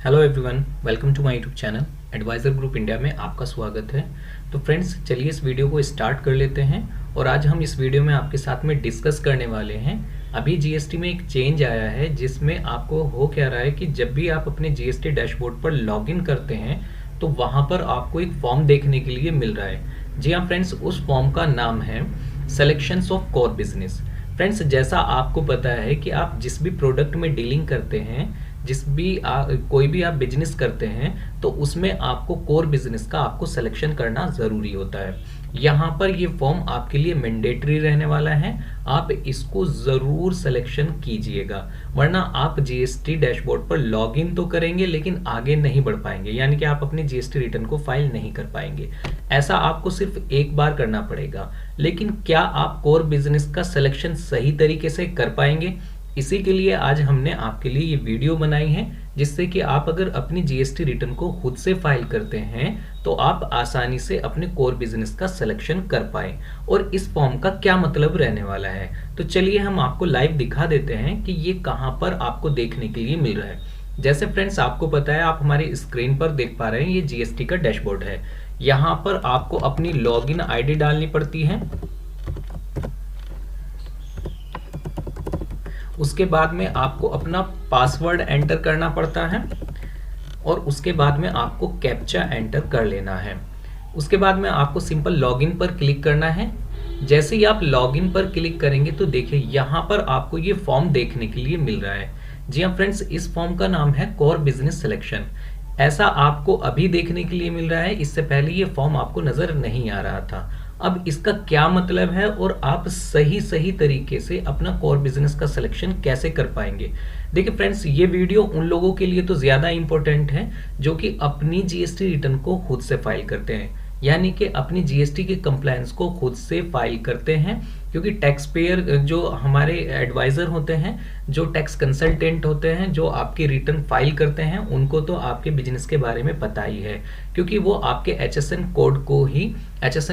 Hello everyone, welcome to my YouTube channel Advisor Group India में आपका स्वागत है। तो फ्रेंड्स, चलिए इस वीडियो को स्टार्ट कर लेते हैं। और आज हम इस वीडियो में आपके साथ में डिस्कस करने वाले हैं। अभी जीएसटी में एक चेंज आया है जिसमें आपको हो क्या रहा है कि जब भी आप अपने जीएसटी डैशबोर्ड पर लॉगिन करते हैं तो वहाँ पर आपको एक फॉर्म देखने के लिए मिल रहा है। जी हाँ फ्रेंड्स, उस फॉर्म का नाम है selections of core business. Friends, जैसा आपको पता है कि आप जिस भी प्रोडक्ट में डीलिंग करते हैं, कोई भी आप बिजनेस करते हैं तो उसमें आपको कोर बिजनेस का आपको सिलेक्शन करना ज़रूरी होता है। यहाँ पर ये फॉर्म आपके लिए मैंडेटरी रहने वाला है, आप इसको ज़रूर सिलेक्शन कीजिएगा, वरना आप जीएसटी डैशबोर्ड पर लॉगिन तो करेंगे लेकिन आगे नहीं बढ़ पाएंगे, यानी कि आप अपनी जीएसटी रिटर्न को फाइल नहीं कर पाएंगे। ऐसा आपको सिर्फ एक बार करना पड़ेगा। लेकिन क्या आप कोर बिजनेस का सिलेक्शन सही तरीके से कर पाएंगे? इसी के लिए आज हमने आपके लिए ये वीडियो बनाई है, जिससे कि आप अगर अपनी जीएसटी रिटर्न को खुद से फाइल करते हैं तो आप आसानी से अपने कोर बिजनेस का सिलेक्शन कर पाएं। और इस फॉर्म का क्या मतलब रहने वाला है, तो चलिए हम आपको लाइव दिखा देते हैं कि ये कहां पर आपको देखने के लिए मिल रहा है। जैसे फ्रेंड्स, आपको पता है, आप हमारी स्क्रीन पर देख पा रहे हैं, ये जीएसटी का डैशबोर्ड है। यहाँ पर आपको अपनी लॉगिन आईडी डालनी पड़ती है। उसके बाद में आपको अपना पासवर्ड एंटर करना पड़ता है और उसके बाद में आपको कैप्चा एंटर कर लेना है। उसके बाद में आपको सिंपल लॉगिन पर क्लिक करना है। जैसे ही आप लॉगिन पर क्लिक करेंगे तो देखिए यहाँ पर आपको ये फॉर्म देखने के लिए मिल रहा है। जी हाँ फ्रेंड्स, इस फॉर्म का नाम है कोर बिजनेस सिलेक्शन। ऐसा आपको अभी देखने के लिए मिल रहा है, इससे पहले ये फॉर्म आपको नजर नहीं आ रहा था। अब इसका क्या मतलब है और आप सही तरीके से अपना कोर बिजनेस का सिलेक्शन कैसे कर पाएंगे? देखिए फ्रेंड्स, ये वीडियो उन लोगों के लिए तो ज़्यादा इंपॉर्टेंट है जो कि अपनी जीएसटी रिटर्न को खुद से फाइल करते हैं, यानी कि अपनी जीएसटी के कंप्लायंस को खुद से फाइल करते हैं। क्योंकि टैक्स पेयर जो हमारे एडवाइज़र होते हैं, जो टैक्स कंसल्टेंट होते हैं, जो आपकी रिटर्न फाइल करते हैं, उनको तो आपके बिजनेस के बारे में पता ही है, क्योंकि वो आपके एचएसएन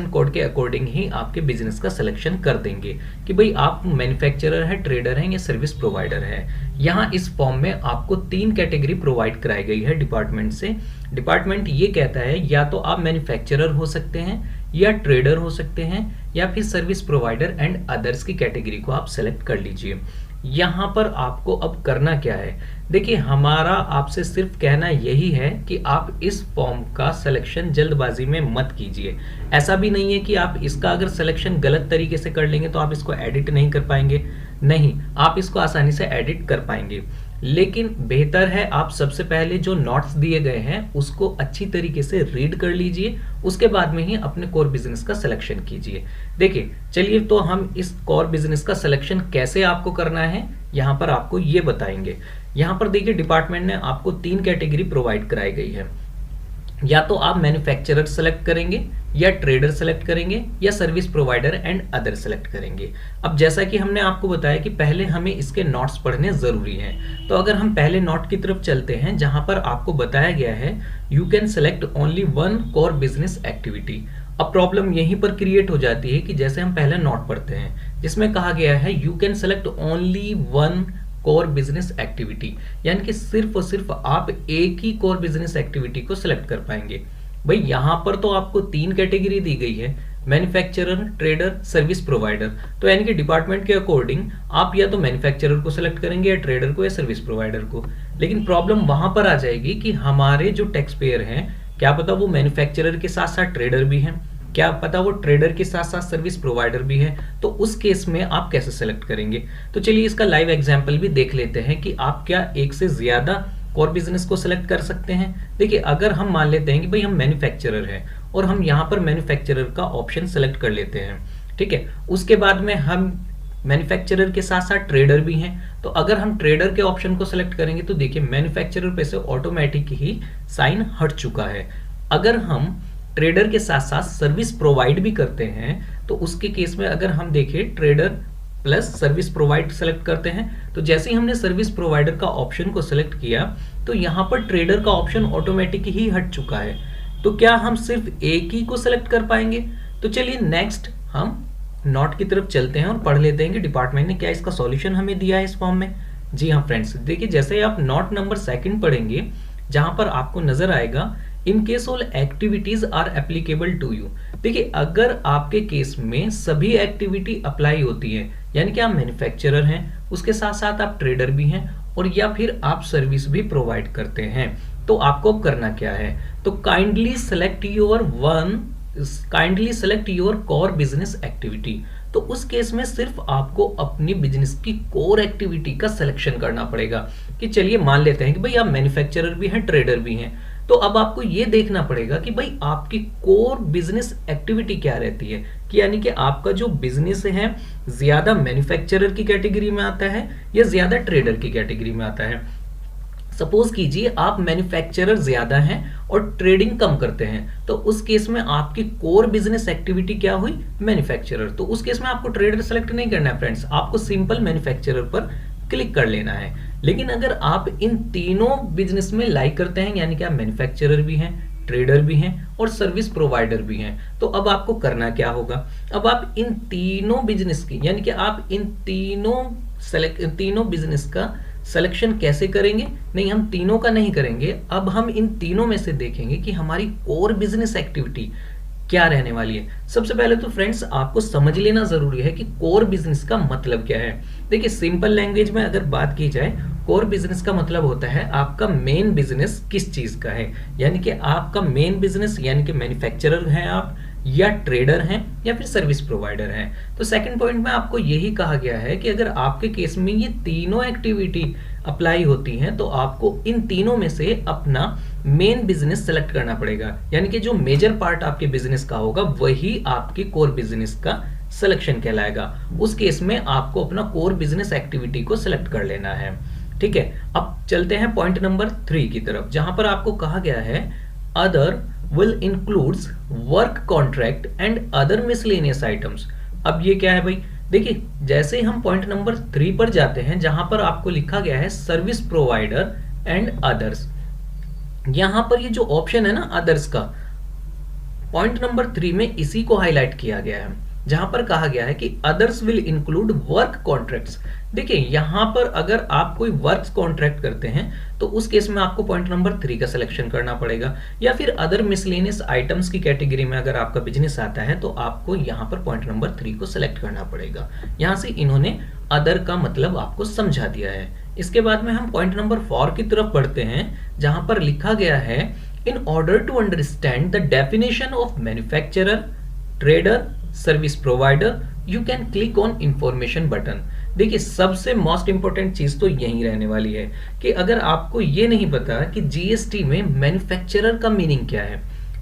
कोड के अकॉर्डिंग ही आपके बिजनेस का सिलेक्शन कर देंगे कि भाई आप मैन्युफैक्चरर है, ट्रेडर हैं या सर्विस प्रोवाइडर है। यहाँ इस फॉर्म में आपको 3 कैटेगरी प्रोवाइड कराई गई है डिपार्टमेंट से। डिपार्टमेंट ये कहता है या तो आप मैन्युफैक्चरर हो सकते हैं, या ट्रेडर हो सकते हैं, या फिर सर्विस प्रोवाइडर एंड अदर्स की कैटेगरी को आप सेलेक्ट कर लीजिए। यहाँ पर आपको अब करना क्या है? देखिए, हमारा आपसे सिर्फ कहना यही है कि आप इस फॉर्म का सिलेक्शन जल्दबाजी में मत कीजिए। ऐसा भी नहीं है कि आप इसका अगर सिलेक्शन गलत तरीके से कर लेंगे तो आप इसको एडिट नहीं कर पाएंगे। नहीं, आप इसको आसानी से एडिट कर पाएंगे। लेकिन बेहतर है आप सबसे पहले जो नोट्स दिए गए हैं उसको अच्छी तरीके से रीड कर लीजिए, उसके बाद में ही अपने कोर बिजनेस का सिलेक्शन कीजिए। देखिए, चलिए तो हम इस कोर बिजनेस का सिलेक्शन कैसे आपको करना है यहाँ पर आपको ये बताएंगे। यहाँ पर देखिए, डिपार्टमेंट ने आपको 3 कैटेगरी प्रोवाइड कराई गई है। या तो आप मैन्युफैक्चरर सेलेक्ट करेंगे, या ट्रेडर सेलेक्ट करेंगे, या service provider and other select करेंगे। अब जैसा कि हमने आपको बताया कि पहले हमें इसके नोट्स पढ़ने जरूरी हैं, तो अगर हम पहले नोट की तरफ चलते हैं जहां पर आपको बताया गया है you can select only 1 core business activity. अब प्रॉब्लम यहीं पर क्रिएट हो जाती है कि जैसे हम पहले नोट पढ़ते हैं जिसमें कहा गया है you can select only 1 core business activity, यानी कि सिर्फ और सिर्फ आप एक ही कोर बिजनेस एक्टिविटी को सिलेक्ट कर पाएंगे। भाई, यहां पर तो आपको 3 कैटेगरी दी गई है, मैन्युफैक्चरर, ट्रेडर, सर्विस प्रोवाइडर। तो यानी कि डिपार्टमेंट के अकॉर्डिंग आप या तो मैन्युफैक्चरर को सिलेक्ट करेंगे, या ट्रेडर को, या सर्विस प्रोवाइडर को। लेकिन प्रॉब्लम वहां पर आ जाएगी कि हमारे जो टैक्स पेयर हैं, क्या पता वो मैन्युफैक्चरर के साथ साथ ट्रेडर भी हैं, क्या पता वो ट्रेडर के साथ साथ सर्विस प्रोवाइडर भी है। तो उस केस में आप कैसे सेलेक्ट करेंगे? तो चलिए इसका लाइव एग्जांपल भी देख लेते हैं कि आप क्या एक से ज्यादा कोर बिजनेस को सिलेक्ट कर सकते हैं। देखिए, अगर हम मान लेते हैं कि भाई हम मैन्युफैक्चरर हैं और हम यहाँ पर मैन्युफैक्चरर का ऑप्शन सेलेक्ट कर लेते हैं, ठीक है। उसके बाद में हम मैन्युफैक्चरर के साथ साथ ट्रेडर भी हैं, तो अगर हम ट्रेडर के ऑप्शन को सिलेक्ट करेंगे तो देखिए मैन्युफैक्चरर पे से ऑटोमेटिक ही साइन हट चुका है। अगर हम ट्रेडर के साथ साथ सर्विस प्रोवाइड भी करते हैं तो उसके केस में अगर हम देखें trader plus service provide select करते हैं, तो जैसे ही हमने सर्विस प्रोवाइडर का ऑप्शन को सिलेक्ट किया तो यहाँ पर ट्रेडर का ऑप्शन ऑटोमेटिक ही हट चुका है। तो क्या हम सिर्फ एक ही को सिलेक्ट कर पाएंगे? तो चलिए नेक्स्ट हम नोट की तरफ चलते हैं और पढ़ लेते हैं कि डिपार्टमेंट ने क्या इसका सॉल्यूशन हमें दिया है इस फॉर्म में। जी हाँ फ्रेंड्स, देखिए जैसे आप नोट नंबर 2 पढ़ेंगे जहां पर आपको नजर आएगा in case all activities are applicable to you. देखिए अगर आपके केस में सभी एक्टिविटी अप्लाई होती है, यानी कि आप मैन्युफैक्चरर हैं, उसके साथ साथ आप ट्रेडर भी हैं और या फिर आप सर्विस भी प्रोवाइड करते हैं, तो आपको अब करना क्या है, तो kindly select your core business activity. तो उस केस में सिर्फ आपको अपनी बिजनेस की कोर एक्टिविटी का सिलेक्शन करना पड़ेगा कि चलिए मान लेते हैं कि भाई आप मैन्युफैक्चरर भी हैं, ट्रेडर भी हैं, तो अब आपको ये देखना पड़ेगा कि भाई आपकी कोर बिजनेस एक्टिविटी क्या रहती है, कि यानी कि आपका जो बिजनेस है ज्यादा मैन्युफैक्चरर की कैटेगरी में आता है या ज्यादा ट्रेडर की कैटेगरी में आता है। सपोज कीजिए आप मैन्युफैक्चरर ज्यादा हैं और ट्रेडिंग कम करते हैं, तो उस केस में आपकी कोर बिजनेस एक्टिविटी क्या हुई, मैन्युफैक्चरर। तो उस केस में आपको ट्रेडर सेलेक्ट नहीं करना है फ्रेंड्स, आपको सिंपल मैन्युफैक्चरर पर क्लिक कर लेना है। लेकिन अगर आप इन तीनों बिजनेस में लाइक करते हैं, यानी कि आप मैन्युफैक्चरर भी हैं, ट्रेडर भी हैं और सर्विस प्रोवाइडर भी हैं, तो अब आपको करना क्या होगा, अब आप इन तीनों बिजनेस की, यानी कि आप इन तीनों बिजनेस का सिलेक्शन कैसे करेंगे, नहीं हम तीनों का नहीं करेंगे, अब हम इन तीनों में से देखेंगे कि हमारी कोर बिजनेस एक्टिविटी क्या रहने वाली है। सबसे पहले तो फ्रेंड्स आपको समझ लेना जरूरी है कि कोर बिजनेस का मतलब क्या है। देखिए सिंपल लैंग्वेज में अगर बात की जाए, कोर बिजनेस का मतलब होता है आपका मेन बिजनेस किस चीज का है, यानी कि आपका मेन बिजनेस यानी कि मैन्युफैक्चरर हैं आप या ट्रेडर हैं या फिर सर्विस प्रोवाइडर हैं। तो सेकंड पॉइंट में आपको यही कहा गया है कि अगर आपके केस में ये तीनों एक्टिविटी अप्लाई होती हैं तो आपको इन तीनों में से अपना मेन बिजनेस सेलेक्ट करना पड़ेगा, यानी कि जो मेजर पार्ट आपके बिजनेस का होगा वही आपकी कोर बिजनेस का सिलेक्शन कहलाएगा। उस केस में आपको अपना कोर बिजनेस एक्टिविटी को सिलेक्ट कर लेना है। ठीक है, अब चलते हैं पॉइंट नंबर 3 की तरफ, जहां पर आपको कहा गया है other will includes work contract and other miscellaneous items। अब ये क्या है भाई, देखिए जैसे ही हम पॉइंट नंबर 3 पर जाते हैं जहां पर आपको लिखा गया है सर्विस प्रोवाइडर एंड अदर्स, यहां पर ये जो ऑप्शन है ना अदर्स का, पॉइंट नंबर 3 में इसी को हाईलाइट किया गया है, जहां पर कहा गया है कि others will include work contracts. देखिए यहां पर अगर आप कोई वर्क कॉन्ट्रैक्ट करते हैं तो उस केस में आपको पॉइंट नंबर 3 का सिलेक्शन करना पड़ेगा, या फिर अदर मिसलेनियस आइटम्स की कैटेगरी में अगर आपका बिजनेस आता है तो आपको यहां पर पॉइंट नंबर 3 को सिलेक्ट करना पड़ेगा। यहां से इन्होंने अदर का मतलब आपको समझा दिया है। इसके बाद में हम पॉइंट नंबर 4 की तरफ बढ़ते हैं, जहां पर लिखा गया है in order to understand the definition of manufacturer, trader, service provider, you can click on information button. देखिए सबसे मोस्ट इंपॉर्टेंट चीज तो यही रहने वाली है कि अगर आपको ये नहीं पता कि जीएसटी में मैन्युफैक्चरर का मीनिंग क्या है,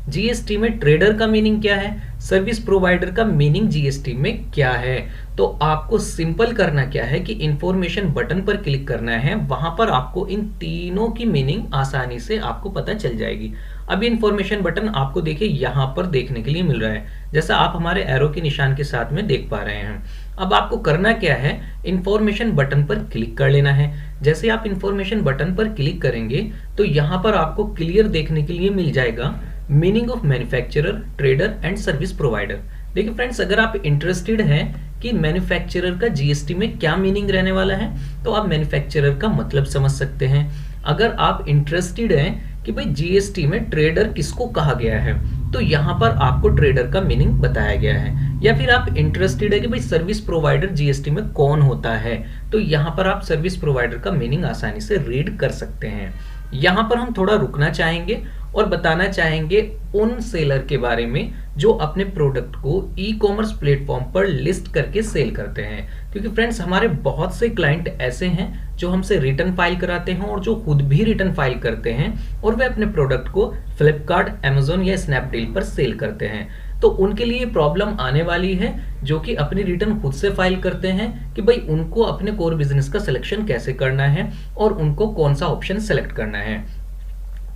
जीएसटी में ट्रेडर का मीनिंग क्या है, सर्विस प्रोवाइडर का मीनिंग जीएसटी में क्या है, तो आपको सिंपल करना क्या है कि इंफॉर्मेशन बटन पर क्लिक करना है, वहां पर आपको इन तीनों की मीनिंग आसानी से आपको पता चल जाएगी। अब इंफॉर्मेशन बटन आपको देखिए यहां पर देखने के लिए मिल रहा है, जैसा आप हमारे एरो के निशान के साथ में देख पा रहे हैं। अब आपको करना क्या है, इंफॉर्मेशन बटन पर क्लिक कर लेना है। जैसे आप इंफॉर्मेशन बटन पर क्लिक करेंगे तो यहां पर आपको क्लियर देखने के लिए मिल जाएगा meaning of manufacturer, trader and service provider. देखिए फ्रेंड्स अगर आप इंटरेस्टेड हैं कि मैन्युफैक्चरर का जीएसटी में क्या मीनिंग रहने वाला है तो आप मैन्युफैक्चरर का मतलब समझ सकते हैं। अगर आप इंटरेस्टेड हैं कि भाई जीएसटी में ट्रेडर किसको कहा गया है तो यहां पर आपको ट्रेडर का मीनिंग बताया गया है, या फिर आप इंटरेस्टेड है कि भाई सर्विस प्रोवाइडर जीएसटी में कौन होता है तो यहां पर आप सर्विस प्रोवाइडर का मीनिंग आसानी से रीड कर सकते हैं। यहां पर हम थोड़ा रुकना चाहेंगे और बताना चाहेंगे उन सेलर के बारे में जो अपने प्रोडक्ट को ई कॉमर्स प्लेटफॉर्म पर लिस्ट करके सेल करते हैं, क्योंकि फ्रेंड्स हमारे बहुत से क्लाइंट ऐसे हैं जो हमसे रिटर्न फाइल कराते हैं और जो खुद भी रिटर्न फाइल करते हैं और वे अपने प्रोडक्ट को फ्लिपकार्ट, अमेजोन या स्नैपडील पर सेल करते हैं। तो उनके लिए प्रॉब्लम आने वाली है जो कि अपनी रिटर्न खुद से फाइल करते हैं कि भाई उनको अपने कोर बिजनेस का सिलेक्शन कैसे करना है और उनको कौन सा ऑप्शन सेलेक्ट करना है।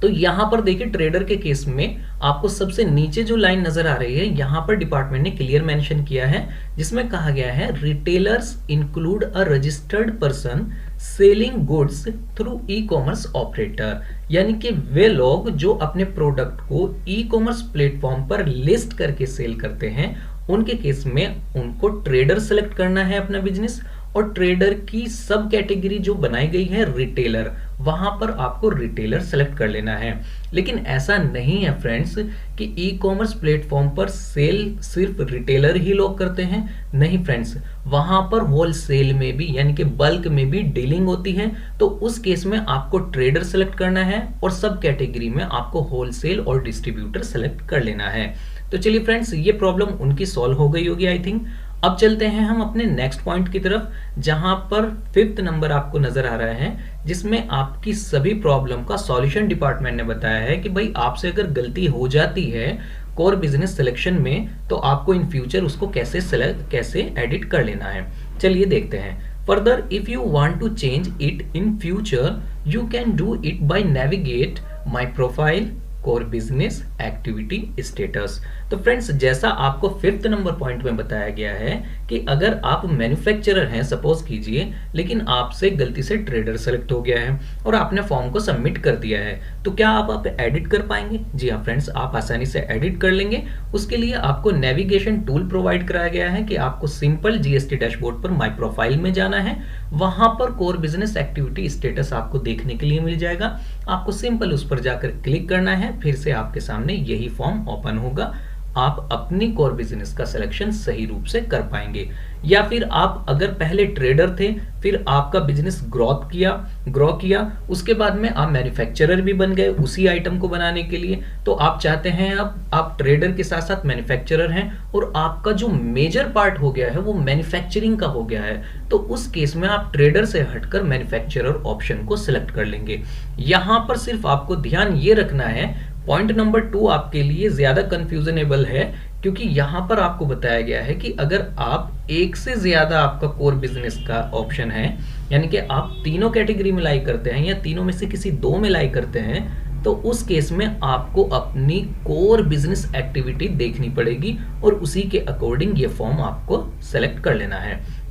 तो यहां पर देखिए ट्रेडर के केस में आपको सबसे नीचे जो लाइन नजर आ रही है यहां पर डिपार्टमेंट ने क्लियर मेंशन किया है, जिसमें कहा गया है retailers include a registered person selling goods through e commerce operator, यानी कि वे लोग जो अपने प्रोडक्ट को ई कॉमर्स प्लेटफॉर्म पर लिस्ट करके सेल करते हैं उनके केस में उनको ट्रेडर सेलेक्ट करना है अपना बिजनेस, और ट्रेडर की सब कैटेगरी जो बनाई गई है रिटेलर, वहां पर आपको रिटेलर सेलेक्ट कर लेना है। लेकिन ऐसा नहीं है फ्रेंड्स कि ई कॉमर्स प्लेटफॉर्म पर सेल सिर्फ रिटेलर ही लोग करते हैं। नहीं फ्रेंड्स, वहां पर होलसेल में भी यानी कि बल्क में भी डीलिंग होती है। तो उस केस में आपको ट्रेडर सेलेक्ट करना है और सब कैटेगरी में आपको होलसेल और डिस्ट्रीब्यूटर सेलेक्ट कर लेना है। तो चलिए फ्रेंड्स, ये प्रॉब्लम उनकी सॉल्व हो गई होगी आई थिंक। अब चलते हैं हम अपने नेक्स्ट पॉइंट की तरफ, जहां पर 5th नंबर आपको नजर आ रहा है, जिसमें आपकी सभी प्रॉब्लम का सॉल्यूशन डिपार्टमेंट ने बताया है कि भाई आपसे अगर गलती हो जाती है कोर बिजनेस सिलेक्शन में, तो आपको इन फ्यूचर उसको कैसे एडिट कर लेना है। चलिए देखते हैं। Further, if you want to change it in future, you can do it by navigate my profile core business activity status. तो फ्रेंड्स, जैसा आपको 5th नंबर पॉइंट में बताया गया है कि अगर आप मैन्युफैक्चरर हैं सपोज कीजिए, लेकिन आपसे गलती से ट्रेडर सेलेक्ट हो गया है और आपने फॉर्म को सबमिट कर दिया है, तो क्या आप एडिट कर पाएंगे? जी हाँ फ्रेंड्स, आप आसानी से एडिट कर लेंगे। उसके लिए आपको नेविगेशन टूल प्रोवाइड कराया गया है कि आपको सिंपल जीएसटी डैशबोर्ड पर माई प्रोफाइल में जाना है। वहां पर कोर बिजनेस एक्टिविटी स्टेटस आपको देखने के लिए मिल जाएगा। आपको सिंपल उस पर जाकर क्लिक करना है, फिर से आपके सामने यही फॉर्म ओपन होगा। आप अपनी कोर बिजनेस का सिलेक्शन सही रूप से कर पाएंगे। या फिर आप अगर पहले ट्रेडर थे, फिर आपका बिजनेस ग्रो किया, उसके बाद में आप मैन्युफैक्चरर भी बन गए उसी आइटम को बनाने के लिए, तो आप चाहते हैं अब आप ट्रेडर के साथ साथ मैन्युफैक्चरर हैं और आपका जो मेजर पार्ट हो गया है वो मैन्युफैक्चरिंग का हो गया है, तो उस केस में आप ट्रेडर से हटकर मैन्युफैक्चरर ऑप्शन को सिलेक्ट कर लेंगे। यहां पर सिर्फ आपको ध्यान ये रखना है, पॉइंट नंबर 2 आपके लिए ज्यादा कंफ्यूजनेबल है, क्योंकि यहां पर आपको बताया गया है कि अगर आप एक से ज्यादा आपका कोर बिजनेस का ऑप्शन है, यानी कि आप तीनों कैटेगरी में लाई करते हैं या तीनों में से किसी दो में लाई करते हैं, तो उस केस में आपको अपनी कोर बिजनेस एक्टिविटी देखनी पड़ेगी और उसी के अकॉर्डिंग ये फॉर्म आपको सेलेक्ट कर लेना है।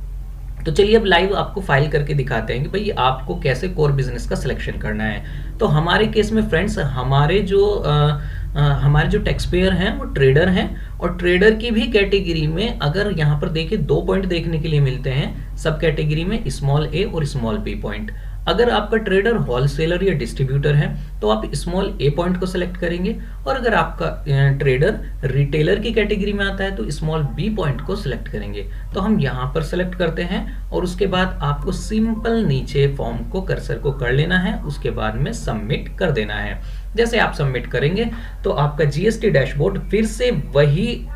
तो चलिए अब लाइव आपको फाइल करके दिखाते हैं कि भाई आपको कैसे कोर बिजनेस का सिलेक्शन करना है। तो हमारे केस में फ्रेंड्स, हमारे जो टैक्स पेयर हैं वो ट्रेडर हैं, और ट्रेडर की भी कैटेगरी में अगर यहाँ पर देखिए 2 पॉइंट देखने के लिए मिलते हैं सब कैटेगरी में, स्मॉल ए और स्मॉल बी पॉइंट। अगर आपका ट्रेडर होलसेलर या डिस्ट्रीब्यूटर है तो आप स्मॉल ए पॉइंट को सिलेक्ट करेंगे, और अगर आपका ट्रेडर रिटेलर की कैटेगरी में आता है तो स्मॉल बी पॉइंट को सिलेक्ट करेंगे। तो हम यहाँ पर सिलेक्ट करते हैं और उसके बाद आपको सिंपल नीचे फॉर्म को कर्सर को कर लेना है, उसके बाद में सबमिट कर देना है। जैसे आप सबमिट करेंगे तो आपका जीएसटी डैशबोर्ड फिर से वही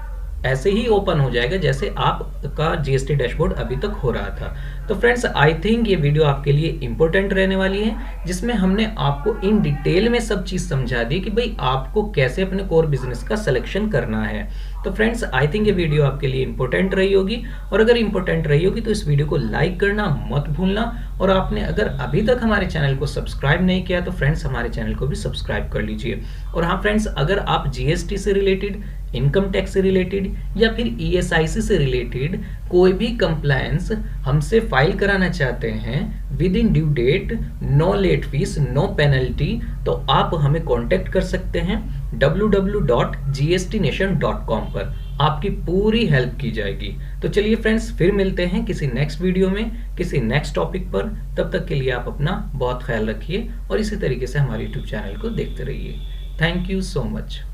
ऐसे ही ओपन हो जाएगा जैसे आपका जीएसटी डैशबोर्ड अभी तक हो रहा था। तो फ्रेंड्स, आई थिंक ये वीडियो आपके लिए इंपॉर्टेंट रहने वाली है, जिसमें हमने आपको इन डिटेल में सब चीज समझा दी कि भाई आपको कैसे अपने कोर बिजनेस का सिलेक्शन करना है। तो फ्रेंड्स, आई थिंक ये वीडियो आपके लिए इंपॉर्टेंट रही होगी, और अगर इंपॉर्टेंट रही होगी तो इस वीडियो को लाइक करना मत भूलना, और आपने अगर अभी तक हमारे चैनल को सब्सक्राइब नहीं किया तो फ्रेंड्स हमारे चैनल को भी सब्सक्राइब कर लीजिए। और हाँ फ्रेंड्स, अगर आप जीएसटी से रिलेटेड, इनकम टैक्स से रिलेटेड या फिर ईएसआईसी से रिलेटेड कोई भी कंप्लायंस हमसे फाइल कराना चाहते हैं within due date, no late fees, no penalty, तो आप हमें कांटेक्ट कर सकते हैं www.gstnation.com पर। आपकी पूरी हेल्प की जाएगी। तो चलिए फ्रेंड्स, फिर मिलते हैं किसी नेक्स्ट वीडियो में किसी नेक्स्ट टॉपिक पर। तब तक के लिए आप अपना बहुत ख्याल रखिए और इसी तरीके से हमारे यूट्यूब चैनल को देखते रहिए। Thank you so much.